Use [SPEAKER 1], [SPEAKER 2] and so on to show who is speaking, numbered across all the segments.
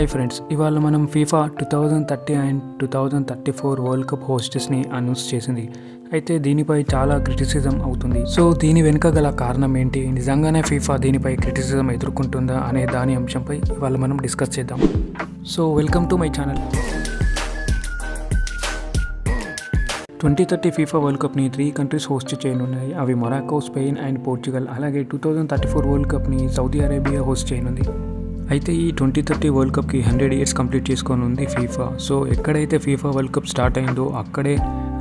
[SPEAKER 1] Hi friends, ఇవాళ మనం FIFA 2030 and 2034 world cup హోస్టెస్ని అనౌన్స్ చేసింది. అయితే దీనిపై చాలా క్రిటిసిజం అవుతుంది. సో దీని వెనుక గల కారణం ఏంటి, నిజంగానే ఫీఫా దీనిపై క్రిటిసిజం ఎదుర్కొంటుందా అనే దాని అంశంపై ఇవాళ మనం డిస్కస్ చేద్దాం. So welcome to my channel. 2030 FIFA world కప్ని 3 కంట్రీస్ హోస్ట్ చేయనున్నాయి. అవి మొరాకో, స్పెయిన్ అండ్ పోర్చుగల్. అలాగే 2034 వరల్డ్ కప్ని సౌదీ అరేబియా హోస్ట్ చేయనుంది. అయితే ఈ 2030 వరల్డ్ కప్కి 100 ఇయర్స్ కంప్లీట్ చేసుకొని ఉంది ఫీఫా. సో ఎక్కడైతే ఫీఫా వరల్డ్ కప్ స్టార్ట్ అయిందో అక్కడే,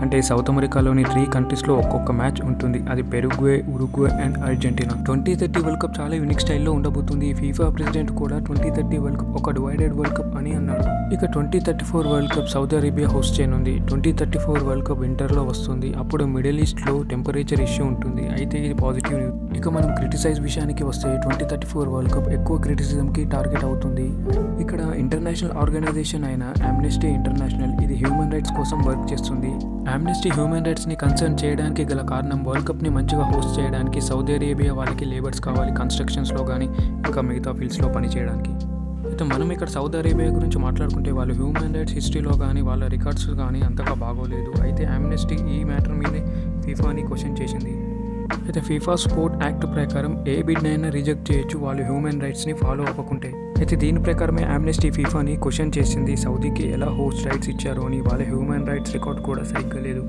[SPEAKER 1] అంటే సౌత్ అమెరికాలోని 3 కంట్రీస్లో ఒక్కొక్క మ్యాచ్ ఉంటుంది. అది Paraguay, Uruguay and Argentina. 2030 world cup చాలా యూనిక్ స్టైల్లో ఉండబోతుంది. ఫీఫా ప్రెసిడెంట్ కూడా 2030 వరల్డ్ కప్ ఒక డివైడెడ్ వరల్డ్ కప్ అని అన్నాడు. ఇక 2034 world cup Saudi Arabia host చేయనుంది. 2034 వరల్డ్ కప్ వింటర్లో వస్తుంది. అప్పుడు మిడిల్ ఈస్ట్లో టెంపరేచర్ ఇష్యూ ఉంటుంది. అయితే ఇది పాజిటివ్ న్యూస్. ఇక మనం క్రిటిసైజ్ విషయానికి వస్తే 2034 వరల్డ్ కప్ ఎక్కువ క్రిటిసిజంకి టార్గెట్ అవుతుంది. ఇక్కడ ఇంటర్నేషనల్ ఆర్గనైజేషన్ అయిన ఆమ్నెస్టీ ఇంటర్నేషనల్ ఇది హ్యూమన్ రైట్స్ కోసం వర్క్ చేస్తుంది. ఆమ్నెస్టీ హ్యూమన్ రైట్స్ని కన్సర్న్ చేయడానికి గల కారణం వరల్డ్ కప్ని మంచిగా హోస్ట్ చేయడానికి సౌదీ అరేబియా వాళ్ళకి లేబర్స్ కావాలి, కన్స్ట్రక్షన్స్లో కానీ ఇంకా మిగతా ఫీల్డ్స్లో పనిచేయడానికి. అయితే మనం ఇక్కడ సౌదీ అరేబియా గురించి మాట్లాడుకుంటే వాళ్ళు హ్యూమన్ రైట్స్ హిస్టరీలో కానీ వాళ్ళ రికార్డ్స్ కానీ అంతగా బాగోలేదు. అయితే ఆమ్నెస్టీ ఈ మ్యాటర్ మీదే ఫీఫాని క్వశ్చన్ చేసింది. అయితే ఫీఫా స్పోర్ట్ యాక్ట్ ప్రకారం ఏ బిడ్నైనా రిజెక్ట్ చేయొచ్చు వాళ్ళు హ్యూమన్ రైట్స్ని ఫాలో అవ్వకుంటే. అయితే దీని ప్రకారమే ఆమ్నెస్టీ ఫీఫాని క్వశ్చన్ చేసింది, సౌదీకి ఎలా హోస్ట్ రైట్స్ ఇచ్చారు అని. వాళ్ళ హ్యూమన్ రైట్స్ రికార్డ్ కూడా సరిగ్గా లేదు.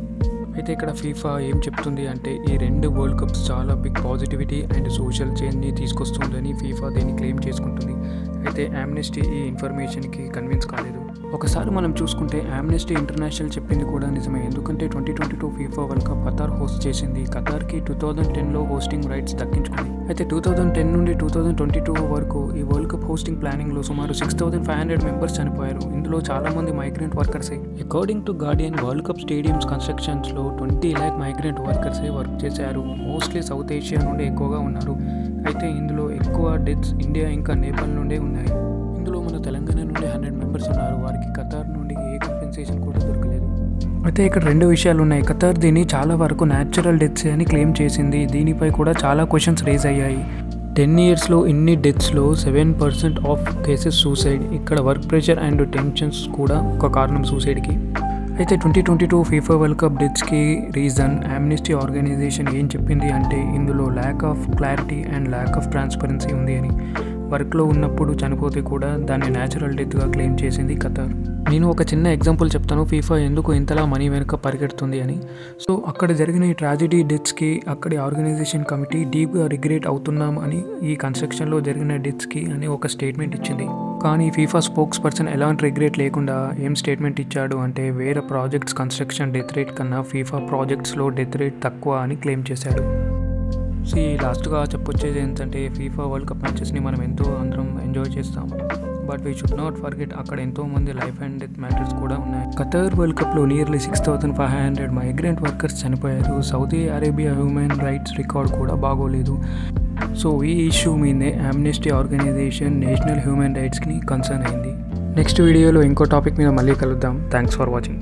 [SPEAKER 1] అయితే ఇక్కడ ఫీఫా ఏం చెప్తుంది అంటే ఈ 2 వరల్డ్ కప్స్ చాలా బిగ్ పాజిటివిటీ అండ్ సోషల్ చేంజ్ని తీసుకొస్తుందని ఫీఫా దీన్ని క్లెయిమ్ చేసుకుంటుంది. అయితే ఆమ్నెస్టీ ఈ ఇన్ఫర్మేషన్కి కన్విన్స్ కాలేదు. ఒకసారి మనం చూసుకుంటే ఆమ్నెస్టీ ఇంటర్నేషనల్ చెప్పింది కూడా నిజమే. ఎందుకంటే 2022 FIFA world cup Qatar host చేసింది. ఖతార్కి 2010లో హోస్టింగ్ రైట్స్ దక్కించుకుంది. అయితే 2010 నుండి 2022 వరకు ఈ వరల్డ్ కప్ హోస్టింగ్ ప్లానింగ్లో సుమారు 6500 మెంబర్స్ చనిపోయారు. ఇందులో చాలామంది మైగ్రెంట్ వర్కర్సే. According to Guardian, world cup stadiums కన్స్ట్రక్షన్స్లో 20 lakh మైగ్రెంట్ వర్కర్సే వర్క్ చేశారు. మోస్ట్లీ సౌత్ ఏషియా నుండి ఎక్కువగా ఉన్నారు. అయితే ఇందులో ఎక్కువ డెత్స్ ఇండియా ఇంకా నేపాల్ నుండే ఉన్నాయి. ఇందులో మన తెలంగాణ నుండి 100 మెంబర్స్ ఉన్నారు. వారికి ఖతార్ నుండి ఏ కంపెన్సేషన్ కూడా దొరకలేదు. అయితే ఇక్కడ 2 విషయాలు ఉన్నాయి. ఖతార్ దీన్ని చాలా వరకు న్యాచురల్ డెత్స్ అని క్లెయిమ్ చేసింది. దీనిపై కూడా చాలా క్వశ్చన్స్ రేజ్ అయ్యాయి. 10 yearsలో ఇన్ని డెత్స్లో 7% ఆఫ్ కేసెస్ సూసైడ్. ఇక్కడ వర్క్ ప్రెషర్ అండ్ టెన్షన్స్ కూడా ఒక కారణం సూసైడ్కి. అయితే 2022 ఫీఫా వరల్డ్ కప్ డెత్స్కి రీజన్ ఆమ్నెస్టీ ఆర్గనైజేషన్ ఏం చెప్పింది అంటే ఇందులో lack of clarity and lack of transparency ఉంది అని. వర్క్లో ఉన్నప్పుడు చనిపోతే కూడా దాన్ని న్యాచురల్ డెత్గా క్లెయిమ్ చేసింది ఖతార్. నేను ఒక చిన్న ఎగ్జాంపుల్ చెప్తాను ఫీఫా ఎందుకు ఇంతలా మనీ వెనుక పరిగెడుతుంది అని. సో అక్కడ జరిగిన ఈ ట్రాజెడీ డెత్స్కి అక్కడి ఆర్గనైజేషన్ కమిటీ డీప్గా రిగ్రెట్ అవుతున్నాం అని ఈ కన్స్ట్రక్షన్లో జరిగిన డెత్స్కి అని ఒక స్టేట్మెంట్ ఇచ్చింది. కానీ ఫీఫా స్పోక్స్ పర్సన్ ఎలాంటి రిగ్రెట్ లేకుండా ఏం స్టేట్మెంట్ ఇచ్చాడు అంటే వేరే ప్రాజెక్ట్స్ కన్స్ట్రక్షన్ డెత్ రేట్ కన్నా ఫీఫా ప్రాజెక్ట్స్లో డెత్ రేట్ తక్కువ అని క్లెయిమ్ చేశాడు. సో ఈ లాస్ట్గా చెప్పొచ్చేది ఏంటంటే ఫీఫా వరల్డ్ కప్ మ్యాచెస్ని మనం ఎంతో అందరం ఎంజాయ్ చేస్తాము. But we should not forget అక్కడ ఎంతోమంది లైఫ్ అండ్ డెత్ మ్యాటర్స్ కూడా ఉన్నాయి. ఖతార్ వరల్డ్ కప్లో నియర్లీ 6500 మైగ్రెంట్ వర్కర్స్ చనిపోయారు. Saudi Arabia human rights record కూడా బాగోలేదు. సో ఈ ఇష్యూ మీదే ఆమ్నెస్టీ ఆర్గనైజేషన్ నేషనల్ హ్యూమన్ రైట్స్కి కన్సర్న్ అయింది. నెక్స్ట్ వీడియోలో ఇంకో టాపిక్ మీద మళ్ళీ కలుద్దాం. Thanks for watching.